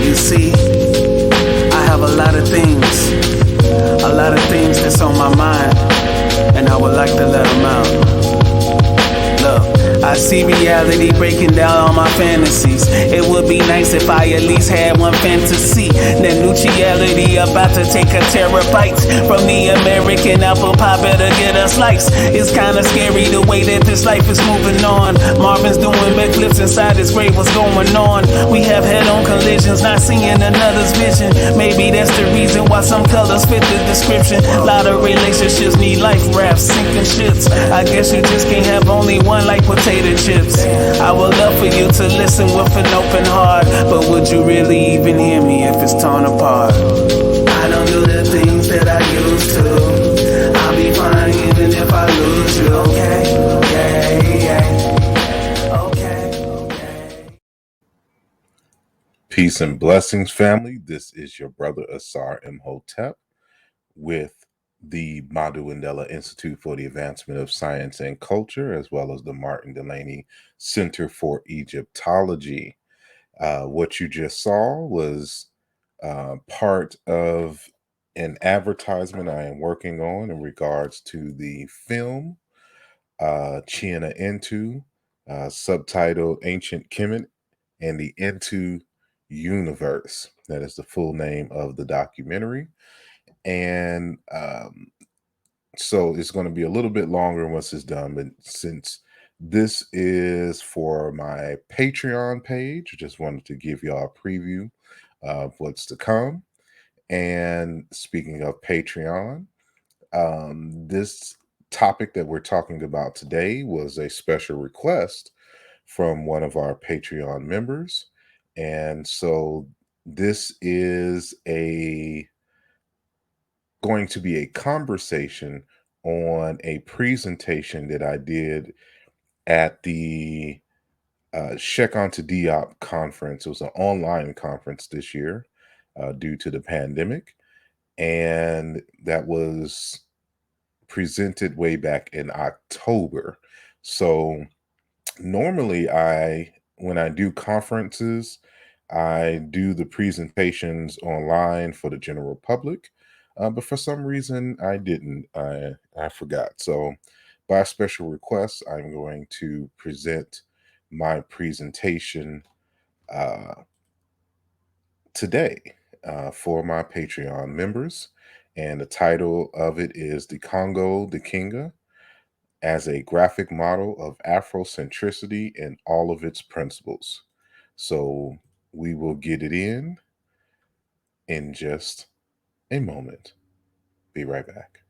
You see, I have a lot of things that's on my mind, and I would like to let them out. Look, I see reality breaking down all my fantasies. It would be nice if I at least had one fantasy. That neutrality about to take a terabyte from the American apple pie, better get a slice. It's kinda scary the way that this life is moving on. Marvin's doing backflips inside his grave, what's going on? We have head-on collisions, not seeing another's vision. Maybe that's the reason why some colors fit the description. A lot of relationships need life rafts, sinking ships. I guess you just can't have only one like potato chips. I would love for you to listen with an open heart, but would you really even hear me if it's torn apart? I don't do the things that I used to. I'll be fine even if I lose you, okay? Peace and blessings, family. This is your brother Asar Imhotep with the Madhu Institute for the Advancement of Science and Culture, as well as the Martin Delaney Center for Egyptology. What you just saw was part of an advertisement I am working on in regards to the film Chiana Into, subtitled Ancient Kemet and the Into Universe. That is the full name of the documentary. And so it's going to be a little bit longer once it's done, but since this is for my Patreon page, I just wanted to give y'all a preview of what's to come. And speaking of Patreon, this topic that we're talking about today was a special request from one of our Patreon members. And so this is going to be a conversation on a presentation that I did at the Cheikh Anta Diop Conference. It was an online conference this year due to the pandemic. And that was presented way back in October. So normally when I do conferences, I do the presentations online for the general public, but for some reason I didn't. I forgot. So by special request, I'm going to present my presentation today for my Patreon members. And the title of it is The Kongo Dikenga as a Graphic Model of Afrocentricity and All of Its Principles. So we will get it in just a moment. Be right back.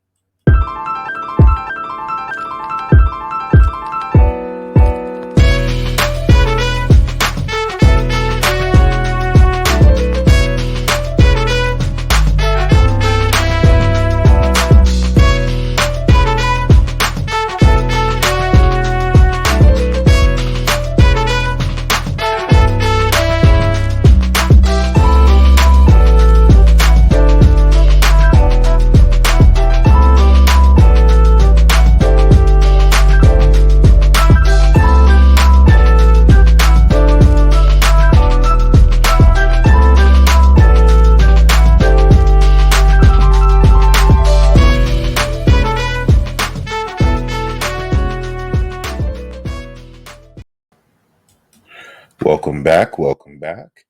Welcome back.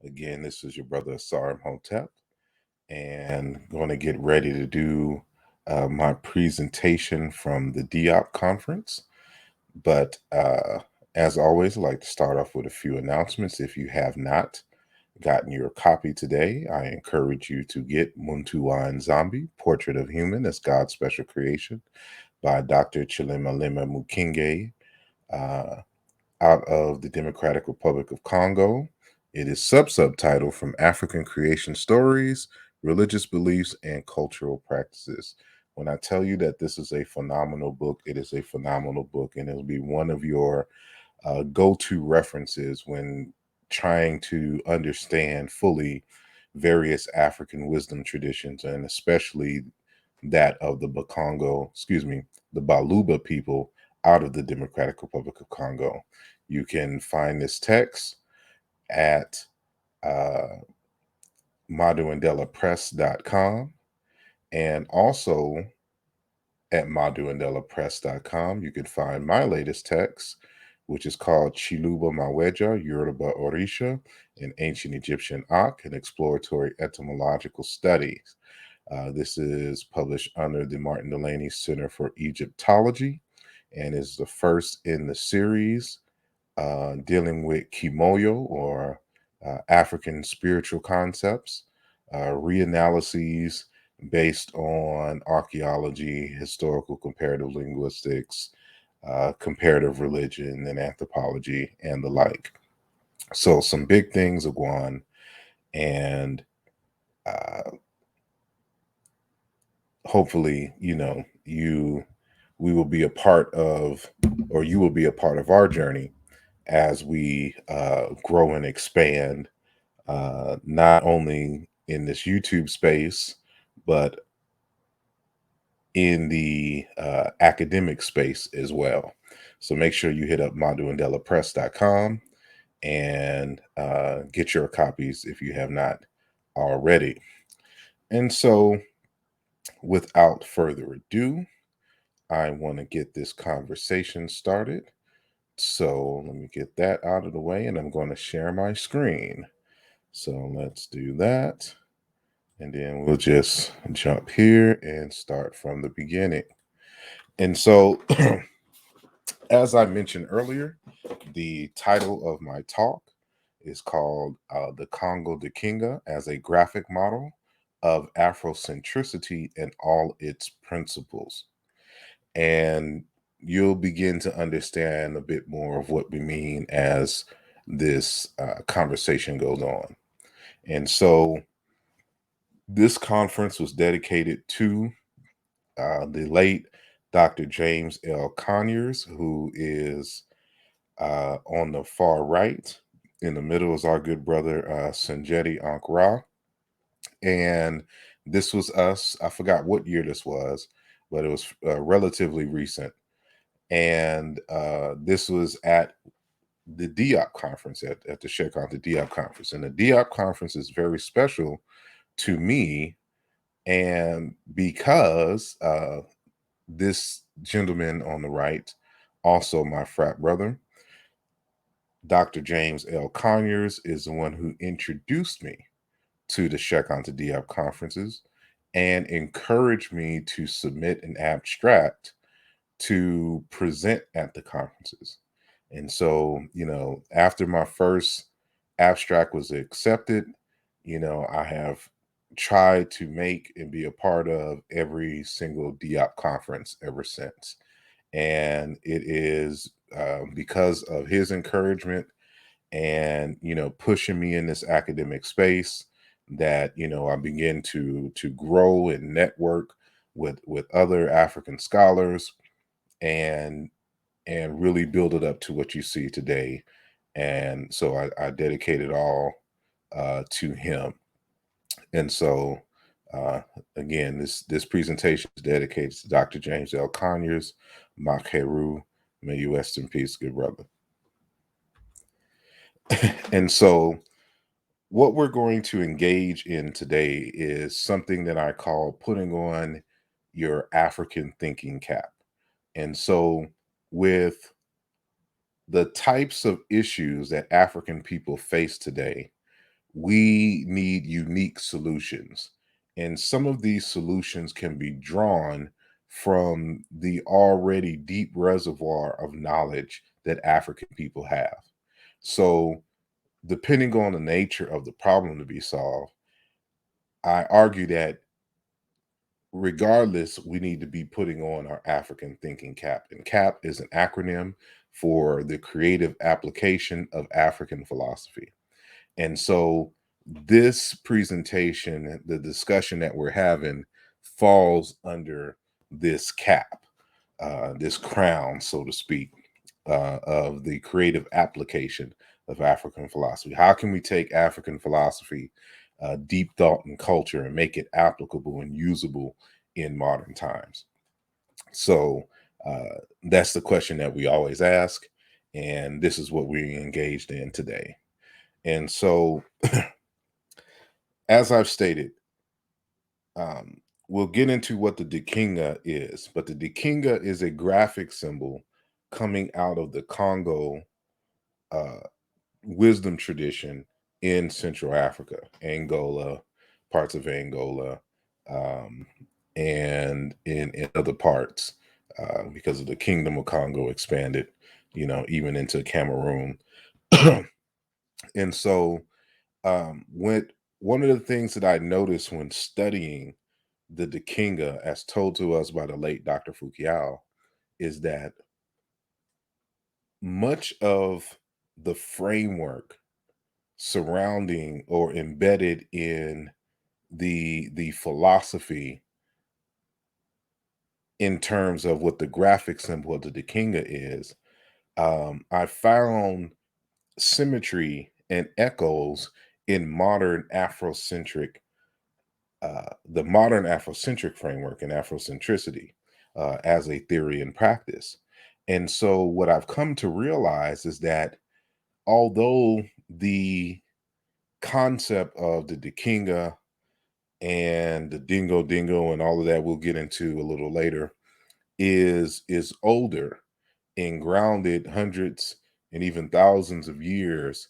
Again, this is your brother Asar Imhotep, and I'm going to get ready to do my presentation from the Diop conference. But as always, I'd like to start off with a few announcements. If you have not gotten your copy today, I encourage you to get Muntuwa and Zombie, Portrait of Human as God's Special Creation by Dr. Chilemalema Mukinge, out of the Democratic Republic of Congo. It is subtitled From African Creation Stories, Religious Beliefs, and Cultural Practices. When I tell you that this is a phenomenal book, it is a phenomenal book, and it'll be one of your go-to references when trying to understand fully various African wisdom traditions, and especially that of the Bakongo, the Baluba people out of the Democratic Republic of Congo. You can find this text at maduandelapress.com, and also at maduandelapress.com you can find my latest text, which is called Chiluba Maweja, Yoruba Orisha, in Ancient Egyptian Ak, an exploratory etymological studies. This is published under the Martin Delany Center for Egyptology and is the first in the series dealing with Kimoyo, or African spiritual concepts, reanalyses based on archaeology, historical comparative linguistics, comparative religion and anthropology, and the like. So some big things are going, and hopefully, we will be a part of, or you will be a part of our journey as we grow and expand, not only in this YouTube space, but in the academic space as well. So make sure you hit up maduandelapress.com and get your copies if you have not already. And so, without further ado, I want to get this conversation started. So let me get that out of the way, and I'm going to share my screen. So let's do that. And then we'll just jump here and start from the beginning. And so, as I mentioned earlier, the title of my talk is called The Kongo Dikenga as a Graphic Model of Afrocentricity and All Its Principles. And you'll begin to understand a bit more of what we mean as this conversation goes on. And so this conference was dedicated to the late Dr. James L. Conyers, who is on the far right. In the middle is our good brother, Sanjeti Ankara. And this was us. I forgot what year this was, but it was relatively recent. And this was at the Diop conference, at the Cheikh Anta Diop conference. And the Diop conference is very special to me, and because this gentleman on the right, also my frat brother, Dr. James L. Conyers, is the one who introduced me to the Cheikh Anta Diop conferences and encouraged me to submit an abstract to present at the conferences. And so, after my first abstract was accepted, I have tried to make and be a part of every single Diop conference ever since. And it is because of his encouragement and, pushing me in this academic space that, I begin to grow and network with other African scholars and really build it up to what you see today. And so I dedicate it all to him. And so again, this presentation is dedicated to Dr. James L. Conyers, Makeru. May you rest in peace, good brother. And so what we're going to engage in today is something that I call putting on your African thinking cap. And so with the types of issues that African people face today, we need unique solutions. And some of these solutions can be drawn from the already deep reservoir of knowledge that African people have. So, depending on the nature of the problem to be solved, I argue that regardless, we need to be putting on our African thinking cap. And CAP is an acronym for the creative application of African philosophy. And so this presentation, the discussion that we're having, falls under this cap, this crown, so to speak, of the creative application of African philosophy. How can we take African philosophy, deep thought and culture, and make it applicable and usable in modern times? So that's the question that we always ask. And this is what we're engaged in today. And so, as I've stated, we'll get into what the Dikenga is, but the Dikenga is a graphic symbol coming out of the Kongo uh, wisdom tradition in Central Africa, Angola, parts of Angola, um, and in other parts, because of the Kingdom of Congo expanded, even into Cameroon. And so, when one of the things that I noticed when studying the Dikenga, as told to us by the late Dr. Fu-kiau, is that much of the framework surrounding or embedded in the philosophy in terms of what the graphic symbol of the Dikenga is, I found symmetry and echoes in the modern Afrocentric framework and Afrocentricity as a theory and practice. And so what I've come to realize is that although the concept of the Dikenga and the dingo dingo and all of that we'll get into a little later is older and grounded hundreds and even thousands of years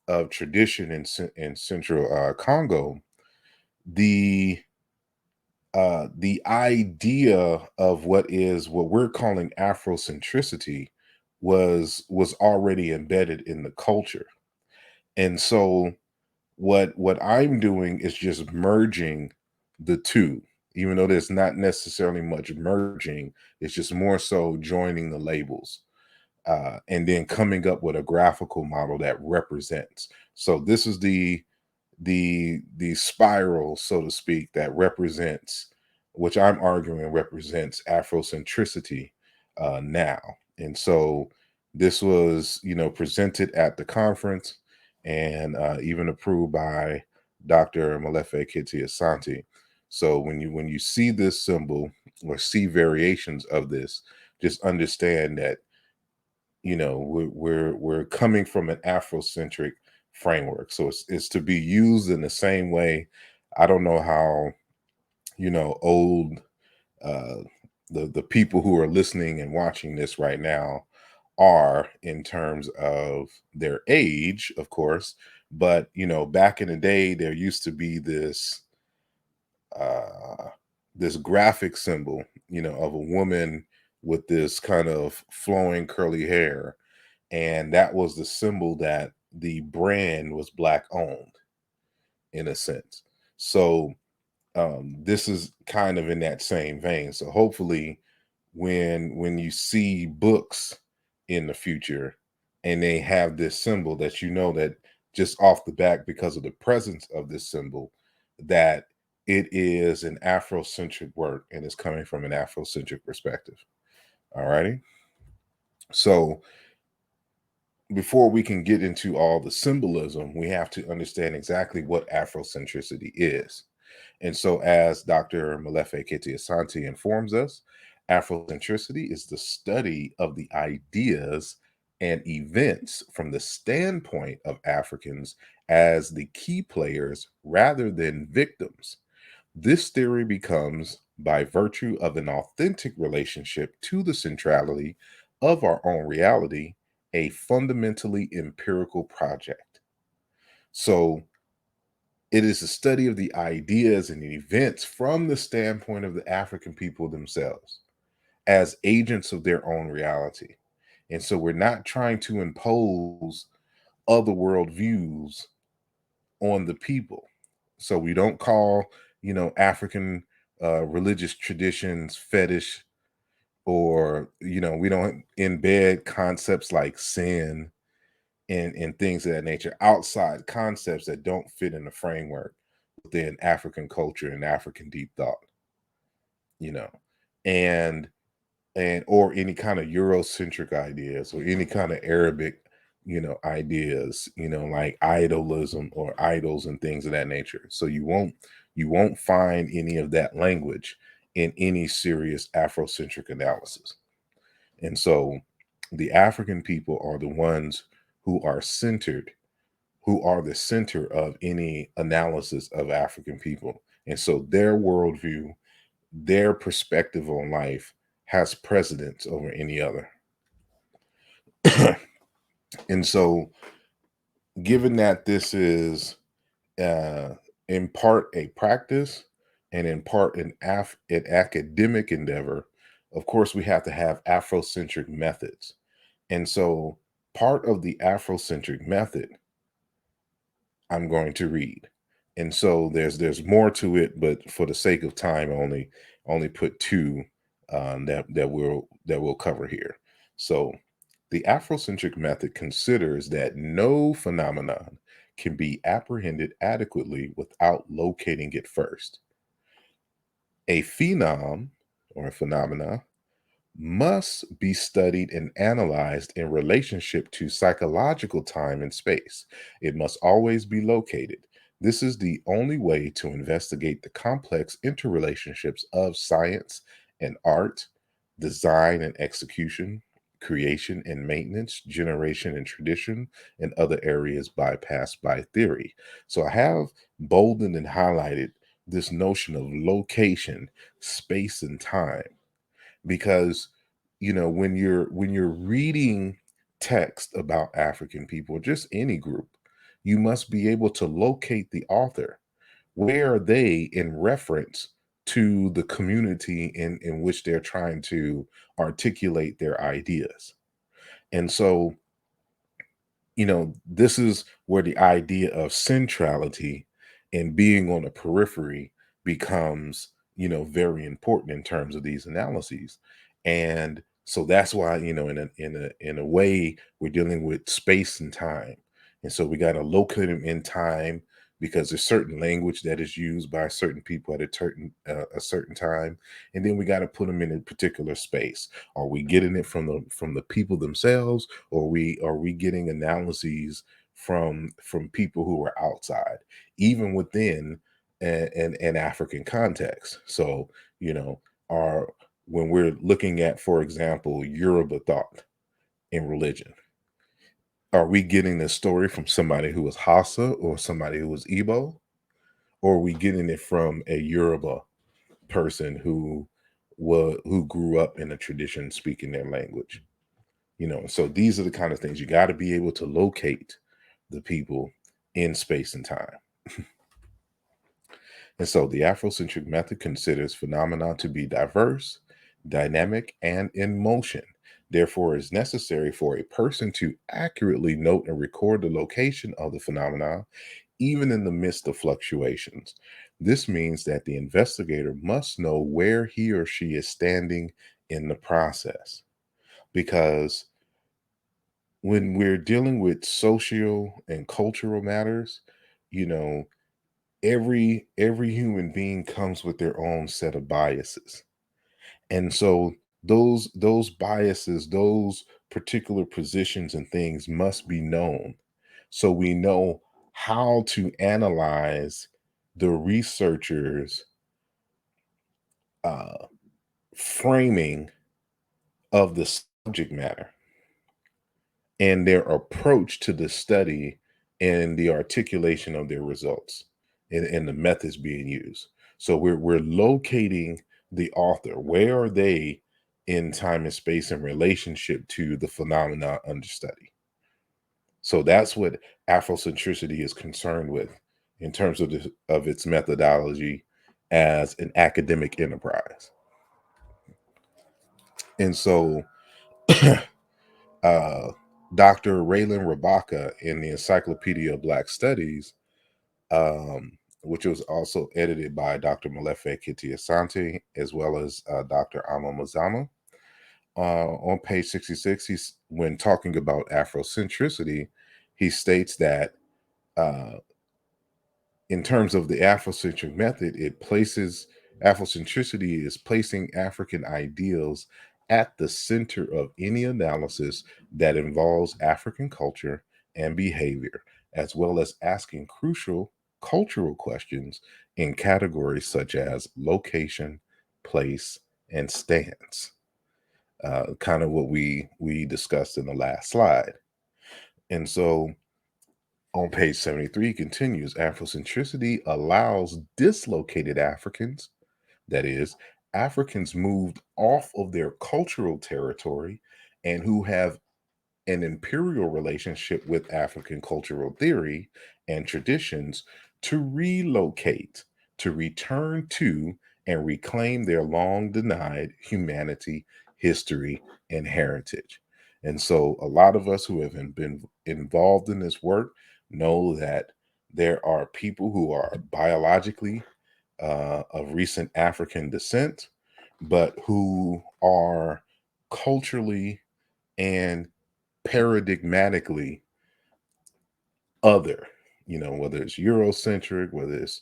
of tradition in central Congo, the the idea of what we're calling Afrocentricity was already embedded in the culture. And so what I'm doing is just merging the two, even though there's not necessarily much merging. It's just more so joining the labels, and then coming up with a graphical model that represents. So this is the spiral, so to speak, that represents, which I'm arguing represents Afrocentricity now. And so this was, presented at the conference and even approved by Dr. Molefi K, Asante. So when you see this symbol or see variations of this, just understand that we're coming from an Afrocentric framework, so it's to be used in the same way. I don't know how old uh the people who are listening and watching this right now are in terms of their age, of course, but back in the day there used to be uh this graphic symbol, of a woman with this kind of flowing curly hair, and that was the symbol that the brand was Black owned in a sense. So this is kind of in that same vein. So hopefully when you see books in the future and they have this symbol, that that just off the back, because of the presence of this symbol, that it is an Afrocentric work and it's coming from an Afrocentric perspective. All righty. So before we can get into all the symbolism, we have to understand exactly what Afrocentricity is. And so, as Dr. Molefi K, Asante informs us, Afrocentricity is the study of the ideas and events from the standpoint of Africans as the key players rather than victims. This theory becomes, by virtue of an authentic relationship to the centrality of our own reality, a fundamentally empirical project. So, it is a study of the ideas and the events from the standpoint of the African people themselves as agents of their own reality. And so we're not trying to impose other worldviews on the people. So we don't call, African religious traditions fetish, or, we don't embed concepts like sin and things of that nature, outside concepts that don't fit in the framework within African culture and African deep thought, you know, and or any kind of Eurocentric ideas or any kind of Arabic, ideas, like idolism or idols and things of that nature. So you won't find any of that language in any serious Afrocentric analysis. And so the African people are the ones who are centered, who are the center of any analysis of African people. And so their worldview, their perspective on life has precedence over any other. And so, given that this is in part a practice and in part an academic endeavor, of course, we have to have Afrocentric methods. And so, part of the Afrocentric method I'm going to read. And so there's more to it, but for the sake of time, only put two that we'll cover here. So the Afrocentric method considers that no phenomenon can be apprehended adequately without locating it first. A phenom or a phenomena must be studied and analyzed in relationship to psychological time and space. It must always be located. This is the only way to investigate the complex interrelationships of science and art, design and execution, creation and maintenance, generation and tradition, and other areas bypassed by theory. So I have boldened and highlighted this notion of location, space, and time because when you're reading text about African people, just any group, you must be able to locate the author. Where are they in reference to the community in which they're trying to articulate their ideas? And so, this is where the idea of centrality and being on the periphery becomes, very important in terms of these analyses. And so that's why, in a way, we're dealing with space and time. And so we got to locate them in time because there's certain language that is used by certain people at a certain time, and then we got to put them in a particular space. Are we getting it from the people themselves, or are we getting analyses from people who are outside, even within an African context? So, you know, are when we're looking at, for example, Yoruba thought in religion, are we getting the story from somebody who was Hausa or somebody who was Igbo? Or are we getting it from a Yoruba person who grew up in a tradition speaking their language? So these are the kind of things you got to be able to locate the people in space and time. And so the Afrocentric method considers phenomena to be diverse, dynamic, and in motion. Therefore, it is necessary for a person to accurately note and record the location of the phenomena, even in the midst of fluctuations. This means that the investigator must know where he or she is standing in the process. Because when we're dealing with social and cultural matters, you know, every human being comes with their own set of biases. And so those biases, those particular positions and things must be known. So we know how to analyze the researchers' uh, framing of the subject matter and their approach to the study and the articulation of their results and the methods being used. So we're locating the author. Where are they in time and space in relationship to the phenomena under study? So that's what Afrocentricity is concerned with in terms of its methodology as an academic enterprise. And so uh, Dr. Raylan Rabaka in the Encyclopedia of Black Studies, which was also edited by Dr. Molefi K, Asante, as well as Dr. Ama Mazama. On page 66, when talking about Afrocentricity, he states that uh, in terms of the Afrocentric method, Afrocentricity is placing African ideals at the center of any analysis that involves African culture and behavior, as well as asking crucial cultural questions in categories such as location, place, and stance. kind of what we discussed in the last slide. And so on page 73 continues, Afrocentricity allows dislocated Africans, that is, Africans moved off of their cultural territory and who have an imperial relationship with African cultural theory and traditions, to relocate, to return to, and reclaim their long denied humanity, history, and heritage. And so, a lot of us who have been involved in this work know that there are people who are biologically of recent African descent, but who are culturally and paradigmatically other, whether it's Eurocentric, whether it's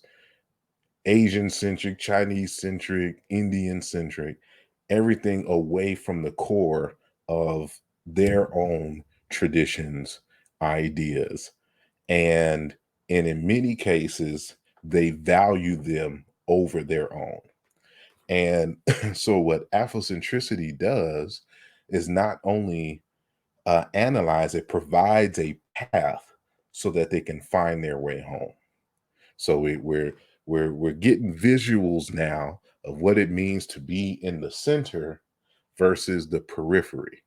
Asian centric, Chinese centric, Indian centric, everything away from the core of their own traditions, ideas. And in many cases, they value them over their own. And so, what Afrocentricity does is not only analyze, it provides a path so that they can find their way home. So we're getting visuals now of what it means to be in the center versus the periphery,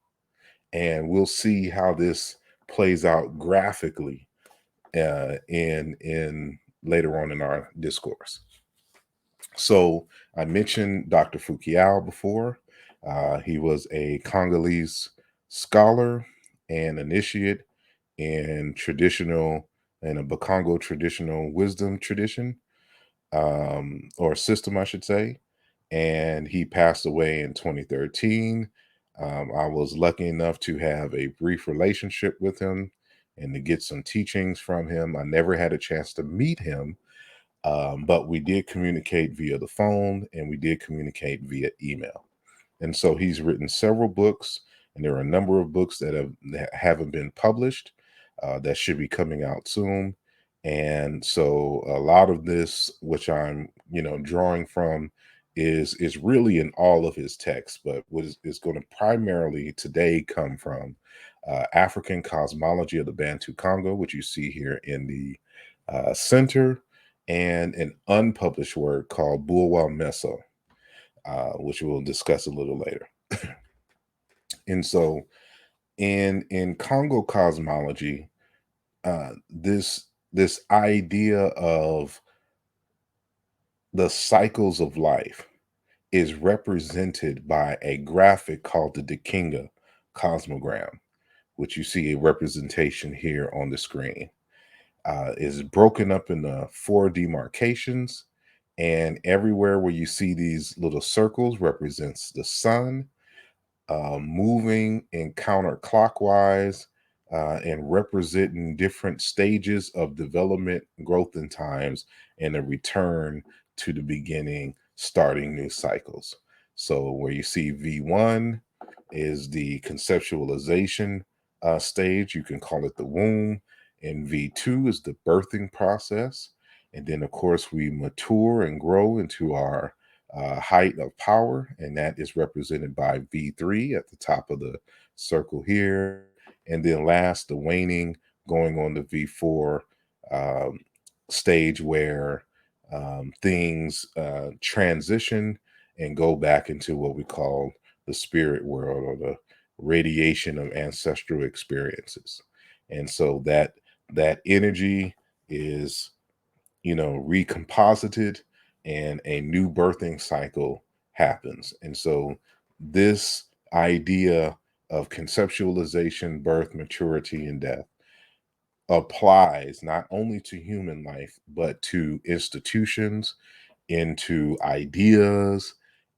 and we'll see how this plays out graphically in later on in our discourse. So I mentioned Dr. Fu-kiau before. He was a Congolese scholar and initiate in a Bakongo traditional wisdom tradition, or system, I should say. And he passed away in 2013. I was lucky enough to have a brief relationship with him and to get some teachings from him. I never had a chance to meet him, but we did communicate via the phone and we did communicate via email. And so he's written several books, and there are a number of books that haven't been published that should be coming out soon. And so a lot of this, which I'm drawing from, is really in all of his texts, but what is going to primarily today come from African cosmology of the Bantu Congo, which you see here in the center, and an unpublished work called Bulwa Meso, which we'll discuss a little later. And so, in Congo cosmology, this idea of the cycles of life is represented by a graphic called the Dikenga Cosmogram, which you see a representation here on the screen. Is broken up into 4 demarcations, and everywhere where you see these little circles represents the sun, moving in counterclockwise, and representing different stages of development, growth, and times, and a return to the beginning, starting new cycles. So, where you see V1 is the conceptualization stage, you can call it the womb, and V2 is the birthing process. And then, of course, we mature and grow into our height of power, and that is represented by V3 at the top of the circle here. And then last, the waning, going on to V4 um, stage, where things transition and go back into what we call the spirit world, or the radiation of ancestral experiences. And so that energy is recomposited, and a new birthing cycle happens. And so this idea of conceptualization, birth, maturity, and death applies not only to human life, but to institutions, into ideas,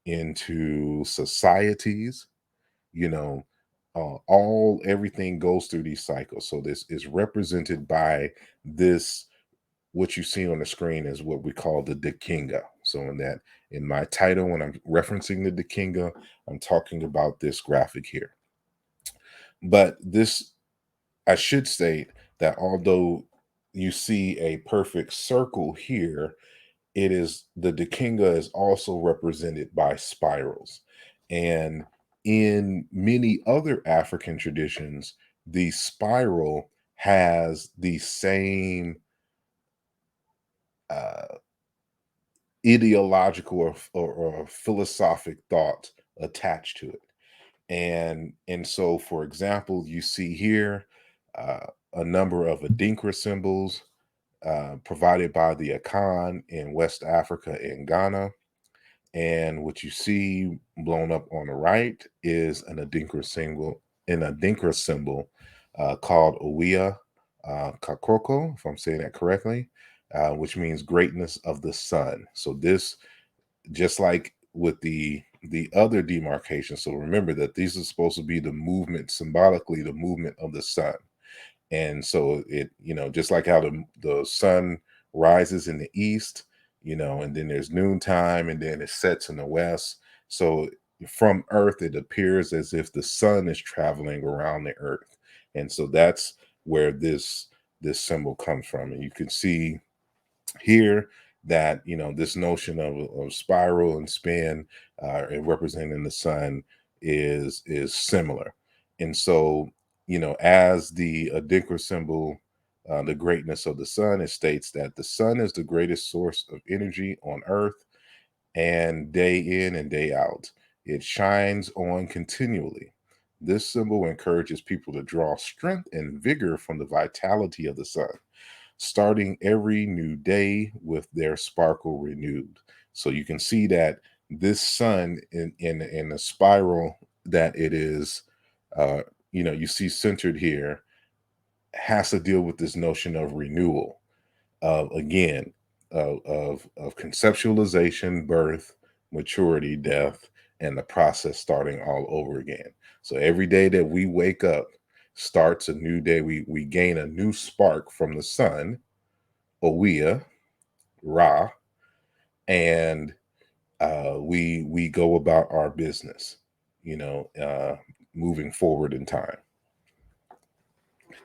into societies, you know, everything goes through these cycles. So this is represented by this. What you see on the screen is what we call the Dikenga. So in my title, when I'm referencing the Dikenga, I'm talking about this graphic here. But this, I should state that although you see a perfect circle here, the Dikenga is also represented by spirals. And In many other African traditions, the spiral has the same uh, ideological or philosophic thought attached to it. And so, for example, you see here uh, a number of Adinkra symbols provided by the Akan in West Africa and Ghana. And what you see blown up on the right is an Adinkra symbol called Owia Kakroko, if I'm saying that correctly, which means greatness of the sun. So this, just like with the other demarcation, so remember that these are supposed to be the movement, symbolically the movement of the sun. And so it, just like how the sun rises in the east, and then there's noontime and then it sets in the west. So from earth it appears as if the sun is traveling around the earth. And so that's where this symbol comes from. And you can see here that this notion of spiral and spin and representing the sun is similar. And so as the Adinkra symbol, the greatness of the sun, it states that the sun is the greatest source of energy on earth, and day in and day out it shines on continually. This symbol encourages people to draw strength and vigor from the vitality of the sun, starting every new day with their sparkle renewed. So you can see that this sun in the spiral that it is, you see centered here, has to deal with this notion of renewal, of again, of conceptualization, birth, maturity, death, and the process starting all over again. So every day that we wake up starts a new day. We gain a new spark from the sun, Owia, Ra, and we go about our business, you know, uh, moving forward in time.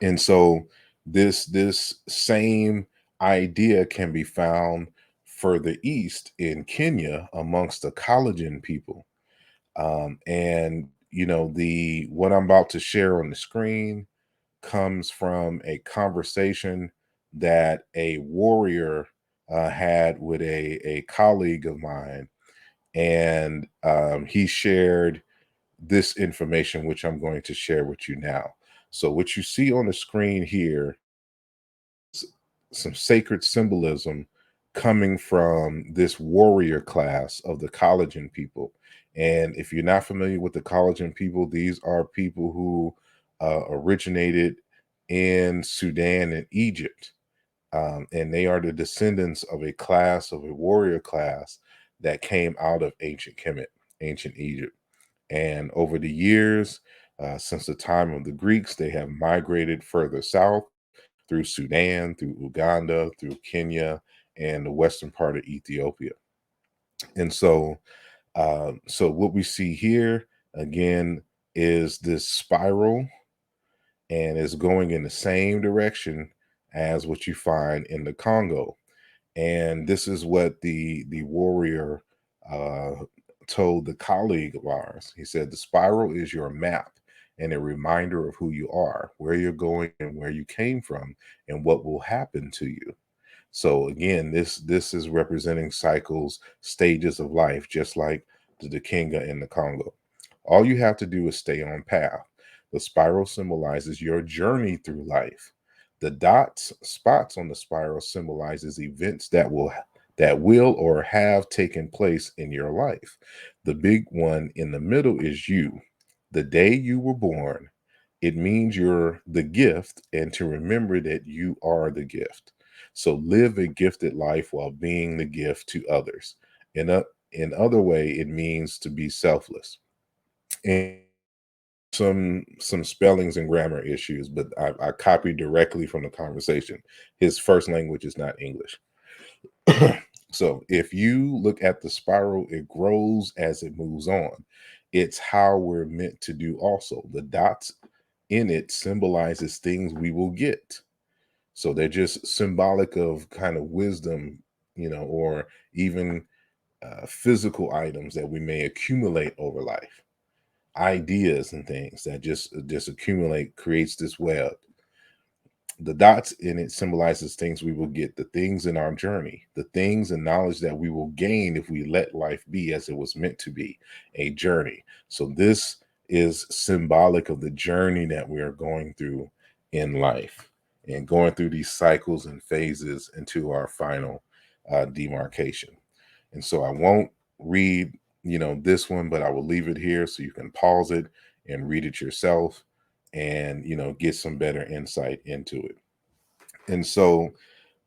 And so this same idea can be found further east in Kenya amongst the Kalenjin people. And the what I'm about to share on the screen comes from a conversation that a warrior had with a colleague of mine. And he shared this information, which I'm going to share with you now. So, what you see on the screen here, some sacred symbolism coming from this warrior class of the Kalenjin people. And if you're not familiar with the Kalenjin people, these are people who originated in Sudan and Egypt. And they are the descendants of a class, of a warrior class that came out of ancient Kemet, ancient Egypt. And over the years, since the time of the Greeks, they have migrated further south through Sudan, through Uganda, through Kenya, and the western part of Ethiopia. And so what we see here again is this spiral, and is going in the same direction as what you find in the Congo. And this is what the warrior uh, told the colleague of ours. He said, "The spiral is your map and a reminder of who you are, where you're going, and where you came from, and what will happen to you." So again, this is representing cycles, stages of life, just like the Dikenga in the Congo. All you have to do is stay on path. The spiral symbolizes your journey through life. The dots, spots on the spiral symbolizes events that will or have taken place in your life. The big one in the middle is you. The day you were born. It means you're the gift, and to remember that you are the gift. So live a gifted life while being the gift to others. In other way, it means to be selfless. And some spellings and grammar issues, but I copied directly from the conversation. His first language is not English. So if you look at the spiral, it grows as it moves on. It's how we're meant to do also. The dots in it symbolizes things we will get. So they're just symbolic of kind of wisdom, or even physical items that we may accumulate over life. ideas and things that just accumulate, creates this web. The dots in it symbolizes things we will get, the things in our journey, the things and knowledge that we will gain if we let life be as it was meant to be, a journey. So this is symbolic of the journey that we are going through in life and going through these cycles and phases into our final demarcation. And so I won't read, this one, but I will leave it here so you can pause it and read it yourself and, get some better insight into it. And so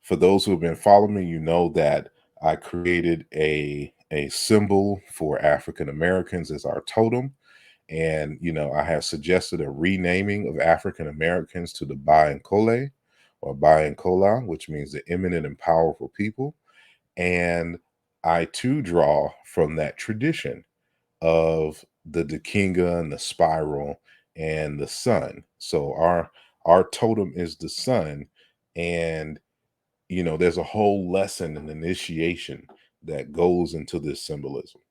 for those who have been following me, you know that I created a symbol for African Americans as our totem. And, I have suggested a renaming of African Americans to the Ba.Nkole or Ba.Nkole, which means the eminent and powerful people. And I too draw from that tradition of the Dikenga and the spiral and the sun. So our totem is the sun, and there's a whole lesson and initiation that goes into this symbolism.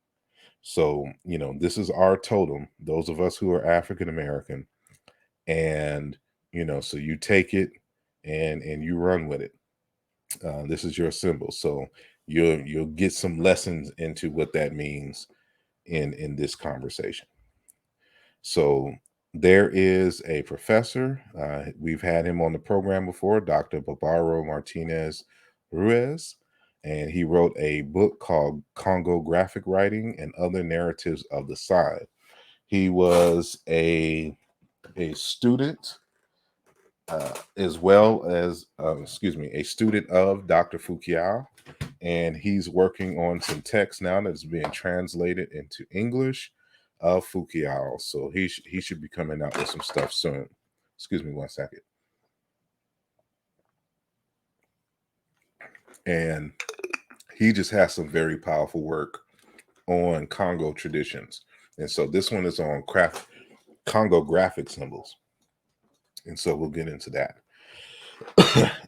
So this is our totem. Those of us who are African American, and so you take it and you run with it. This is your symbol. So you'll get some lessons into what that means in this conversation. So there is a professor. We've had him on the program before, Dr. Barbaro Martinez Ruiz, and he wrote a book called Congo Graphic Writing and Other Narratives of the Sign. He was a student as well as, a student of Dr. Fu-kiau, and he's working on some text now that's being translated into English of Fu-kiau. So he should be coming out with some stuff soon. Excuse me one second. And he just has some very powerful work on Congo traditions. And so this one is on Congo graphic symbols. And so we'll get into that.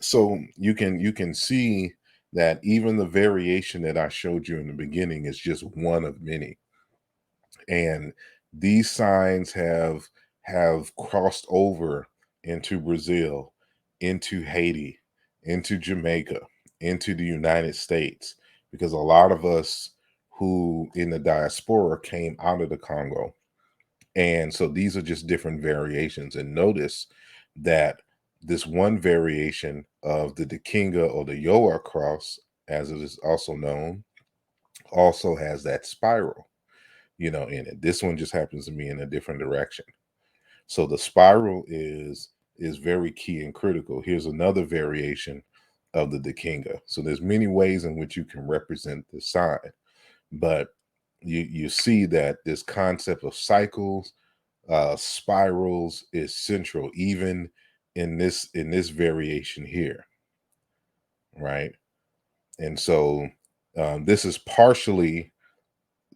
So you can see that even the variation that I showed you in the beginning is just one of many. And these signs have crossed over into Brazil, into Haiti, into Jamaica, into the United States, because a lot of us who in the diaspora came out of the Congo. And so these are just different variations. And notice that this one variation of the Dikenga or the Yoa cross, as it is also known, also has that spiral, in it. This one just happens to be in a different direction. So the spiral is very key and critical. Here's another variation of the Dikenga. So there's many ways in which you can represent the sign, but you see that this concept of cycles, spirals is central, even in this variation here, right? And so this is partially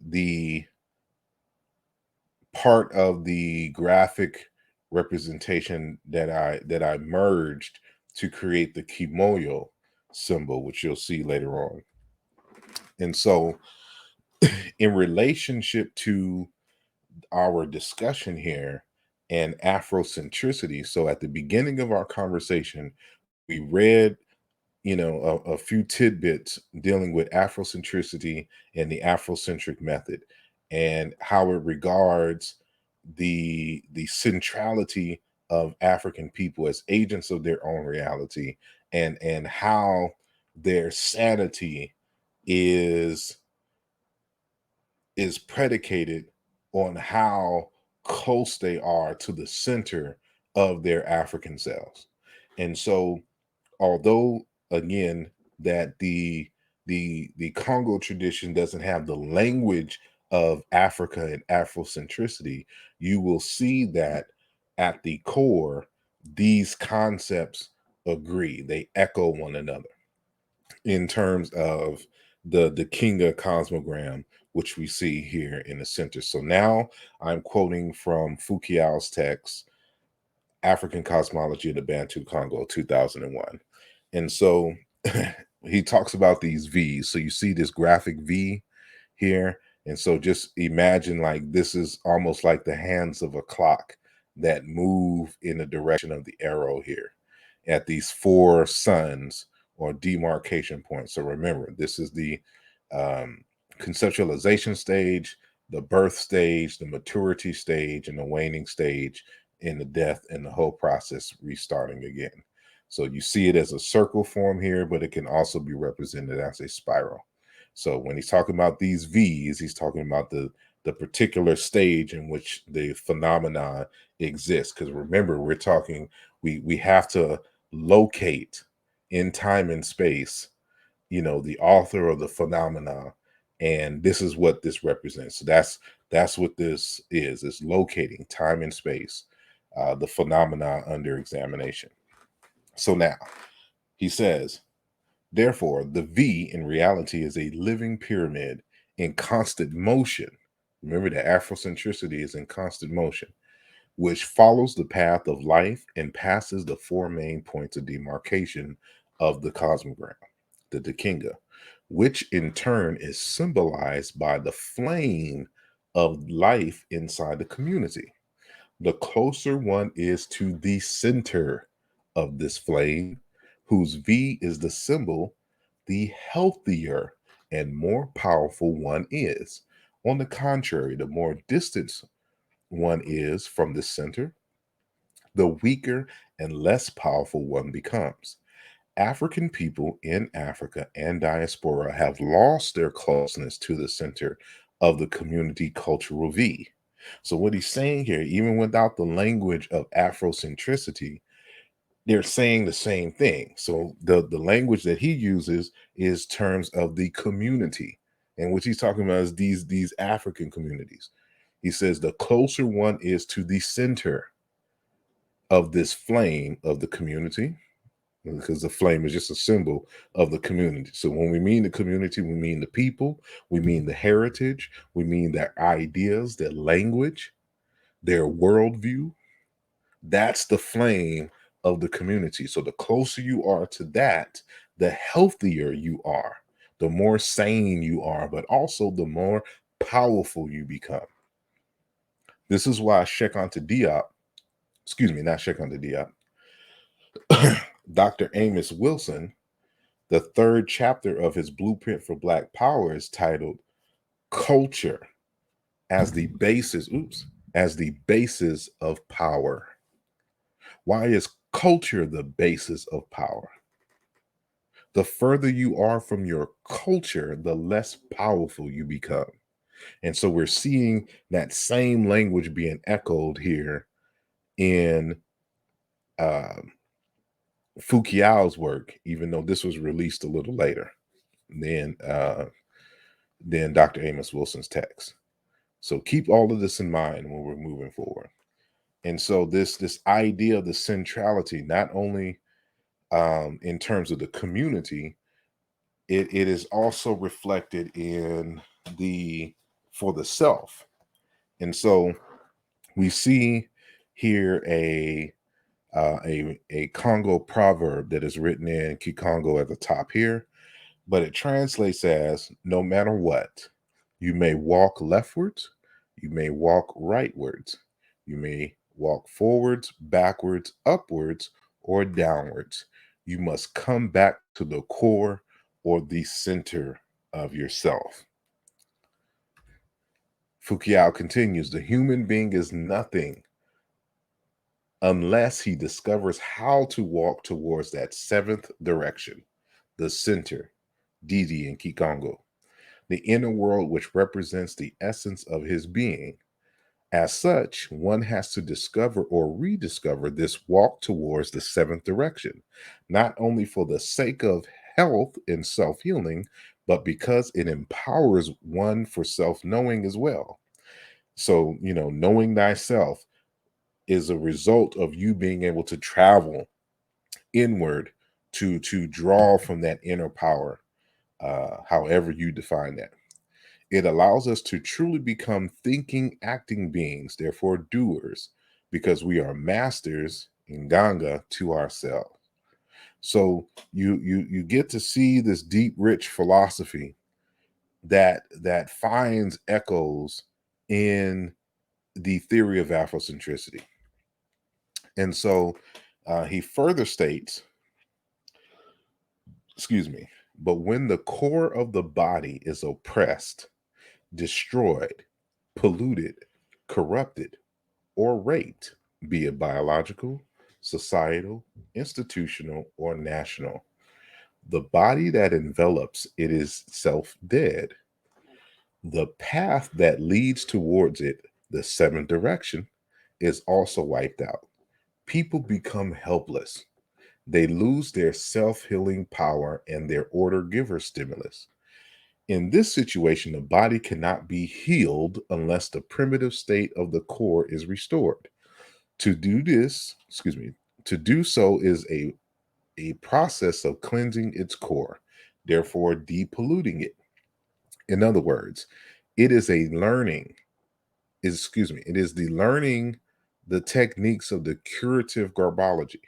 the part of the graphic representation that I merged to create the kimoyo symbol, which you'll see later on. And so in relationship to our discussion here and Afrocentricity, so at the beginning of our conversation, we read a few tidbits dealing with Afrocentricity and the Afrocentric method and how it regards the centrality of African people as agents of their own reality, and how their sanity is predicated on how close they are to the center of their African selves. And so although again that the Congo tradition doesn't have the language of Africa and Afrocentricity, you will see that at the core these concepts agree, they echo one another in terms of the Dikenga Cosmogram, which we see here in the center. So now I'm quoting from Fu-kiau's text, African Cosmology of the Bantu Congo, 2001. And so he talks about these V's. So you see this graphic V here, And so just imagine like this is almost like the hands of a clock that move in the direction of the arrow here at these four suns or demarcation points. So remember, this is the um, conceptualization stage, the birth stage, the maturity stage, and the waning stage, in the death, and the whole process restarting again. So you see it as a circle form here, but it can also be represented as a spiral. So when he's talking about these V's, he's talking about the particular stage in which the phenomenon exists. Because remember, we're talking, we have to locate in time and space, the author of the phenomena, and this is what this represents. So that's what this is. It's locating time and space, the phenomena under examination. So now he says, therefore, the V in reality is a living pyramid in constant motion. Remember that Afrocentricity is in constant motion, which follows the path of life and passes the four main points of demarcation of the Cosmogram, the Dikenga, which in turn is symbolized by the flame of life inside the community. The closer one is to the center of this flame, whose V is the symbol, the healthier and more powerful one is. On the contrary, the more distant one is from the center, the weaker and less powerful one becomes. African people in Africa and diaspora have lost their closeness to the center of the community cultural V. So, what he's saying here, even without the language of Afrocentricity, they're saying the same thing. So, the language that he uses is terms of the community. And what he's talking about is these African communities. He says the closer one is to the center of this flame of the community, because the flame is just a symbol of the community. So when we mean the community, we mean the people, we mean the heritage, we mean their ideas, their language, their worldview. That's the flame of the community. So the closer you are to that, the healthier you are, the more sane you are, but also the more powerful you become. This is why Cheikh Anta Diop, excuse me, not Cheikh Anta Diop, Dr. Amos Wilson, the third chapter of his Blueprint for Black Power is titled Culture as the Basis, as the Basis of Power. Why is culture the basis of power? The further you are from your culture, the less powerful you become. And so we're seeing that same language being echoed here in Fu-kiau's work, even though this was released a little later than Dr. Amos Wilson's text. So keep all of this in mind when we're moving forward. And so this idea of the centrality, not only in terms of the community, it is also reflected in for the self. And so we see here a Kongo proverb that is written in Kikongo at the top here, but it translates as, no matter what, you may walk leftwards, you may walk rightwards, you may walk forwards, backwards, upwards, or downwards. You must come back to the core or the center of yourself. Fu-kiau continues, the human being is nothing unless he discovers how to walk towards that seventh direction, the center, Didi and Kikongo, the inner world which represents the essence of his being. As such, one has to discover or rediscover this walk towards the seventh direction, not only for the sake of health and self-healing, but because it empowers one for self-knowing as well. So, knowing thyself is a result of you being able to travel inward to draw from that inner power, however you define that. It allows us to truly become thinking, acting beings, therefore doers, because we are masters in Ganga to ourselves. So you get to see this deep, rich philosophy that finds echoes in the theory of Afrocentricity. And so he further states, excuse me, but when the core of the body is oppressed, destroyed, polluted, corrupted, or raped, be it biological, societal, institutional, or national, the body that envelops it is self dead. The path that leads towards it, the seventh direction, is also wiped out. People become helpless. They lose their self healing power and their order giver stimulus. In this situation, the body cannot be healed unless the primitive state of the core is restored. To do this, excuse me, to do so is a process of cleansing its core, therefore depolluting it. In other words, it is a learning, it is the learning the techniques of the curative garbology,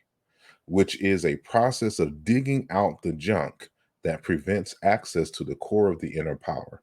which is a process of digging out the junk that prevents access to the core of the inner power.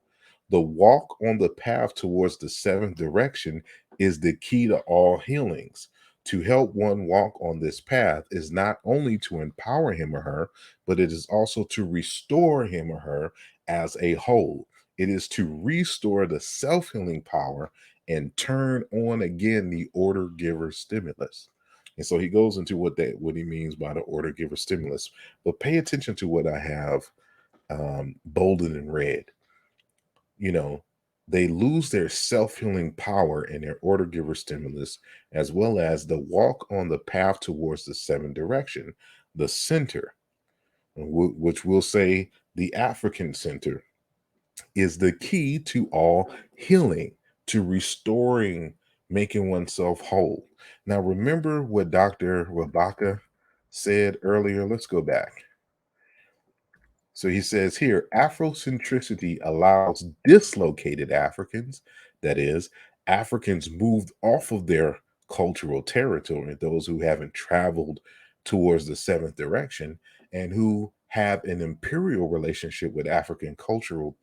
The walk on the path towards the seventh direction is the key to all healings. To help one walk on this path is not only to empower him or her, but it is also to restore him or her as a whole. It is to restore the self healing power and turn on again the order giver stimulus. And so he goes into what he means by the order giver stimulus. But pay attention to what I have bolded in red. You know, they lose their self-healing power and their order giver stimulus, as well as the walk on the path towards the seventh direction, the center, which we'll say the African center, is the key to all healing, to restoring, making oneself whole. Now, remember what Dr. Wabaka said earlier? Let's go back. So he says here Afrocentricity allows dislocated Africans, that is, Africans moved off of their cultural territory, those who haven't traveled towards the seventh direction and who have an imperial relationship with African cultural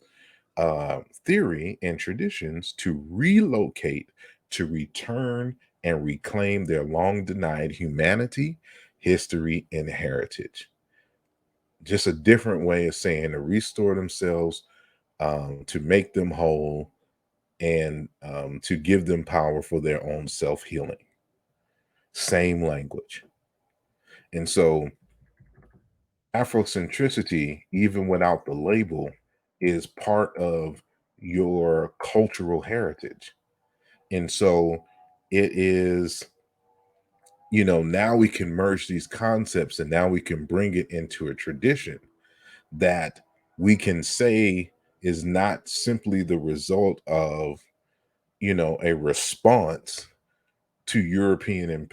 theory and traditions, to relocate, to return and reclaim their long denied humanity, history, and heritage. Just a different way of saying to restore themselves, to make them whole, and to give them power for their own self healing. Same language. And so, Afrocentricity, even without the label, is part of your cultural heritage. And so, it is, now we can merge these concepts and now we can bring it into a tradition that we can say is not simply the result of, a response to European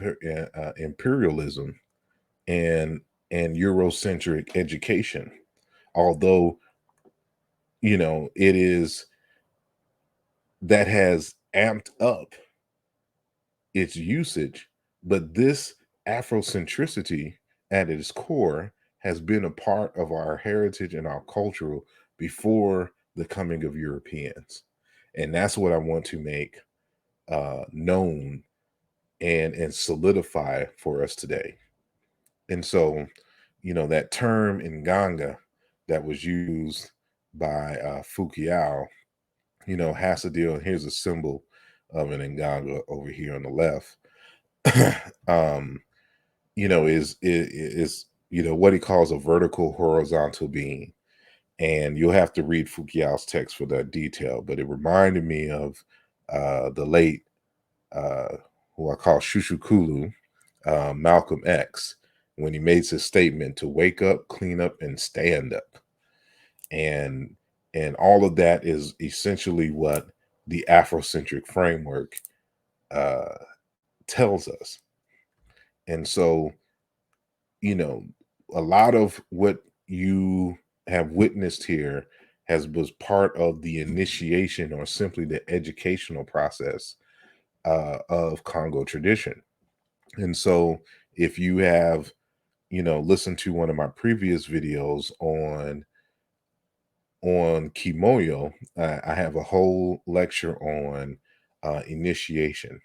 imperialism and Eurocentric education, although it is that has amped up its usage, but this Afrocentricity at its core has been a part of our heritage and our cultural before the coming of Europeans. And that's what I want to make known and solidify for us today. And so, that term in Ganga that was used by Fu-kiau, has to deal, and here's a symbol of an Nganga over here on the left. um, is what he calls a vertical horizontal being. And you'll have to read Fu-kiau's text for that detail, but it reminded me of the late who I call Shushukulu, Malcolm X, when he made his statement to wake up, clean up, and stand up. And all of that is essentially what the Afrocentric framework uh, tells us. And so, a lot of what you have witnessed here was part of the initiation or simply the educational process of Kongo tradition. And so, if you have, listened to one of my previous videos on on Kimoyo, I have a whole lecture on initiation.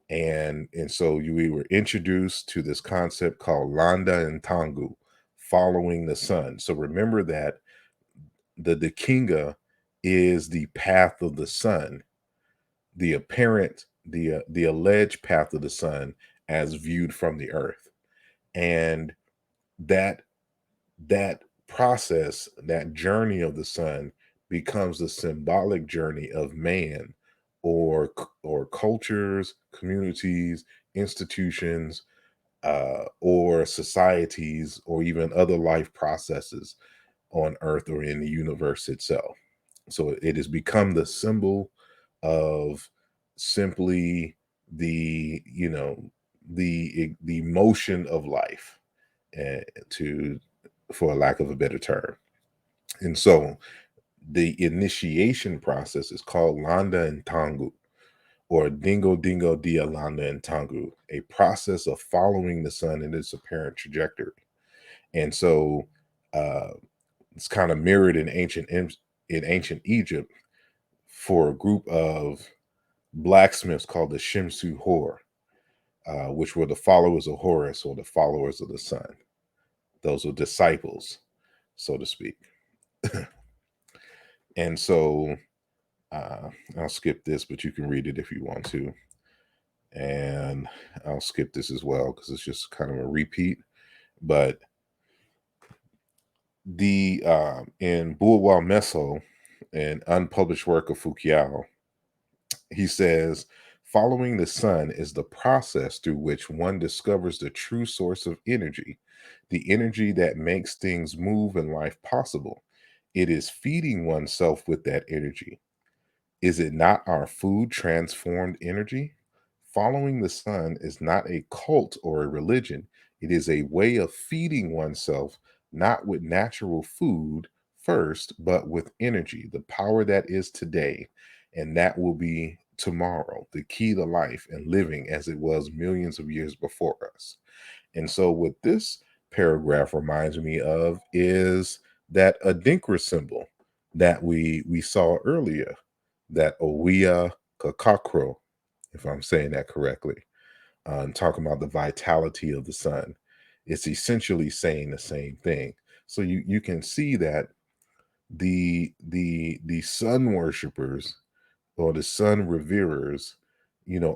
And so we were introduced to this concept called Landa and Tangu, following the sun. So remember that the Dikenga is the path of the sun, the apparent, the alleged path of the sun as viewed from the earth. And that process, that journey of the sun, becomes the symbolic journey of man, or cultures, communities, institutions, or societies, or even other life processes on earth or in the universe itself. So it has become the symbol of simply the, the motion of life, to for a lack of a better term. And so the initiation process is called Landa and Tangu, or Dingo Dingo Dia Landa and Tangu, a process of following the sun in its apparent trajectory. And so uh, it's kind of mirrored in ancient Egypt for a group of blacksmiths called the Shimsu Hor, which were the followers of Horus, or the followers of the sun. Those were disciples, so to speak. And so I'll skip this, but you can read it if you want to. And I'll skip this as well because it's just kind of a repeat. But the in Bulwa Meso, an unpublished work of Fu-kiau, he says, following the sun is the process through which one discovers the true source of energy, the energy that makes things move and life possible. It is feeding oneself with that energy. Is it not our food transformed energy? Following the sun is not a cult or a religion. It is a way of feeding oneself, not with natural food first, but with energy, the power that is today, and that will be tomorrow, the key to life and living as it was millions of years before us. And so, what this paragraph reminds me of is that Adinkra symbol that we saw earlier, that Owia Kakakro, if I'm saying that correctly, talking about the vitality of the sun. It's essentially saying the same thing. So you can see that the sun worshipers, or the sun reverers,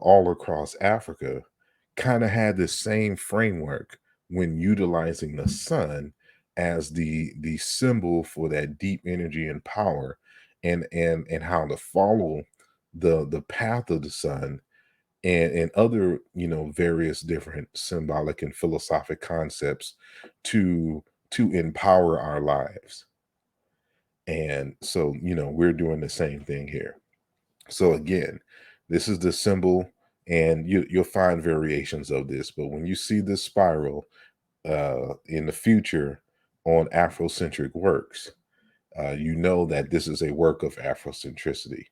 all across Africa, kind of had the same framework when utilizing the sun as the symbol for that deep energy and power, and how to follow the path of the sun, and other, various different symbolic and philosophic concepts to empower our lives. And so, we're doing the same thing here. So again, this is the symbol, and you'll find variations of this, but when you see this spiral in the future on Afrocentric works, you know that this is a work of Afrocentricity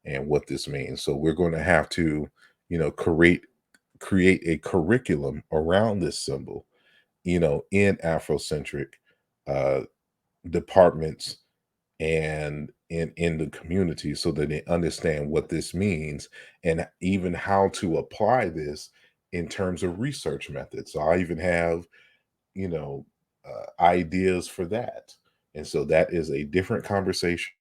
and what this means. So we're going to have to, create a curriculum around this symbol, in Afrocentric uh, departments and in the community, so that they understand what this means, and even how to apply this in terms of research methods. So I even have, you know ideas for that. And so that is a different conversation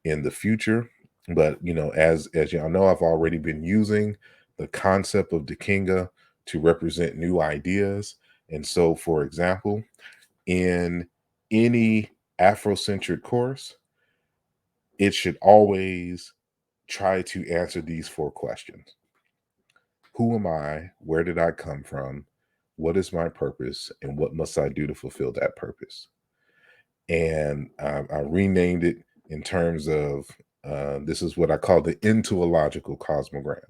in the future. But as y'all know, I've already been using the concept of Dikenga to represent new ideas. And so, for example, in any Afrocentric course, it should always try to answer these four questions: who am I? Where did I come from? What is my purpose? And what must I do to fulfill that purpose? And I renamed it in terms of this is what I call the entoological cosmogram,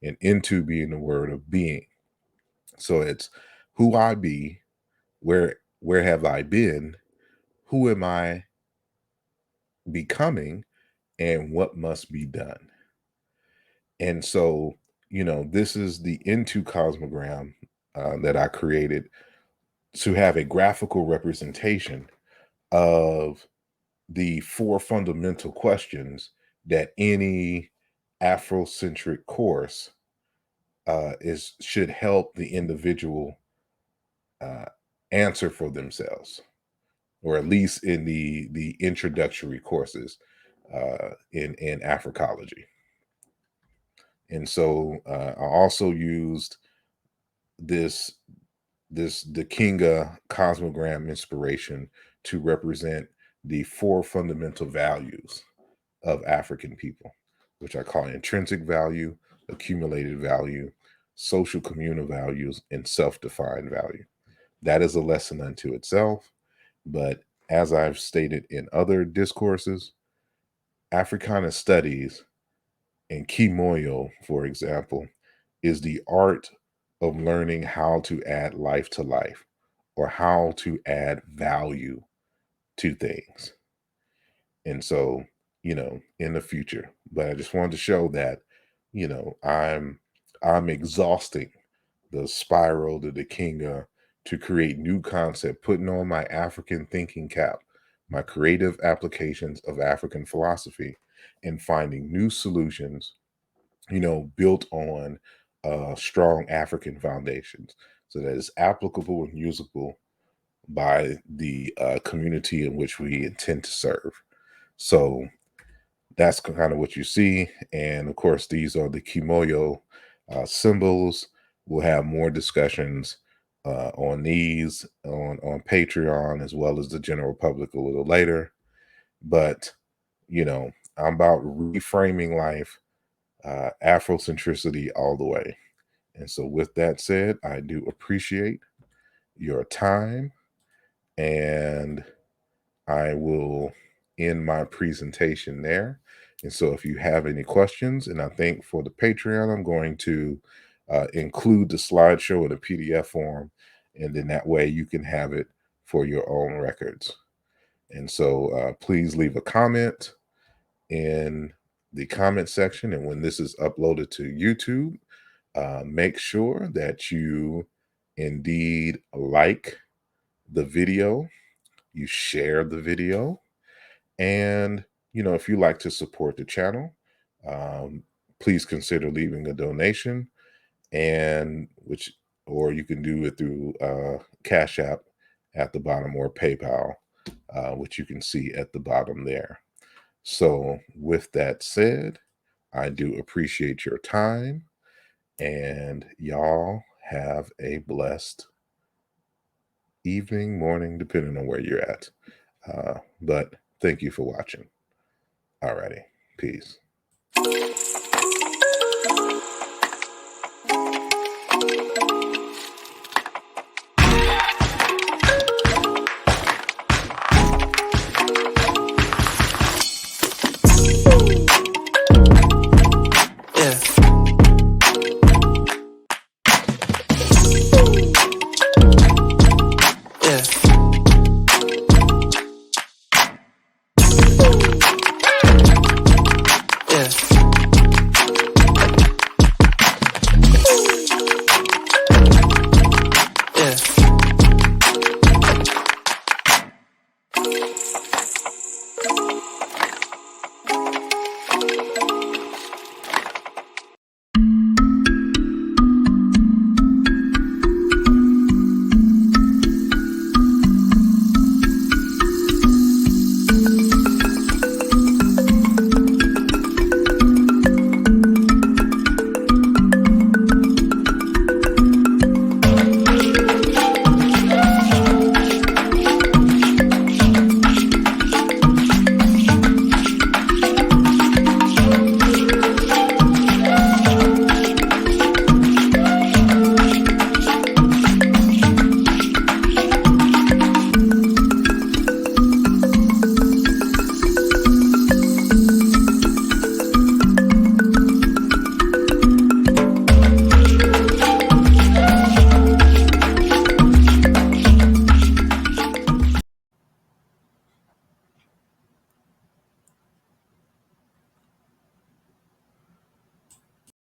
and into being the word of being. So it's who I be, where have I been, who am I becoming, and what must be done. And so, this is the into cosmogram that I created to have a graphical representation of the 4 fundamental questions that any Afrocentric course should help the individual answer for themselves, or at least in the introductory courses in Africology. And so I also used this Dikenga Cosmogram inspiration to represent the 4 fundamental values of African people, which I call intrinsic value, accumulated value, social communal values, and self-defined value. That is a lesson unto itself. But as I've stated in other discourses, Africana studies and kimoyo, for example, is the art of learning how to add life to life, or how to add value to things. And so, in the future, but I just wanted to show that, I'm exhausting the spiral, the Dikenga, to create new concept, putting on my African thinking cap, my creative applications of African philosophy, and finding new solutions, built on strong African foundations, so that it's applicable and usable by the community in which we intend to serve. So that's kind of what you see. And of course, these are the kimoyo symbols. We'll have more discussions on these on Patreon, as well as the general public a little later. But, I'm about reframing life, Afrocentricity all the way. And so with that said, I do appreciate your time, and I will end my presentation there. And so if you have any questions, and I think for the Patreon, I'm going to include the slideshow in a PDF form, and then that way you can have it for your own records. And so please leave a comment in the comment section. And when this is uploaded to YouTube, make sure that you indeed like the video, you share the video, and if you like to support the channel, please consider leaving a donation, or you can do it through Cash App at the bottom, or PayPal, which you can see at the bottom there. So with that said, I do appreciate your time, and y'all have a blessed evening, morning, depending on where you're at. But thank you for watching. Alrighty, peace.